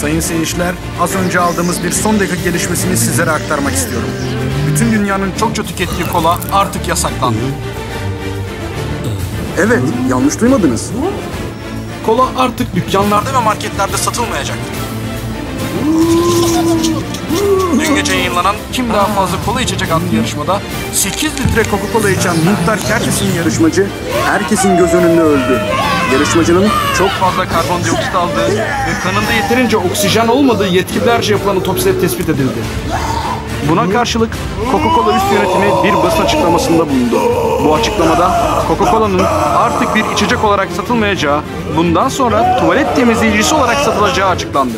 Sayın seyirciler, az önce aldığımız bir son dakika gelişmesini sizlere aktarmak istiyorum. Bütün dünyanın çokça tükettiği kola artık yasaklandı. Evet, yanlış duymadınız. Kola artık dükkanlarda ve marketlerde satılmayacaktır. Dün gece yayınlanan Kim Daha Fazla Kola İçecek adlı yarışmada 8 litre Coca-Cola içen Muhtar Kerkes'in yarışmacı herkesin göz önünde öldü. Yarışmacının çok fazla karbondioksit aldığı ve kanında yeterince oksijen olmadığı yetkililerce yapılan otopside tespit edildi. Buna karşılık Coca-Cola üst yönetimi bir basın açıklamasında bulundu. Bu açıklamada Coca-Cola'nın artık bir içecek olarak satılmayacağı, bundan sonra tuvalet temizleyicisi olarak satılacağı açıklandı.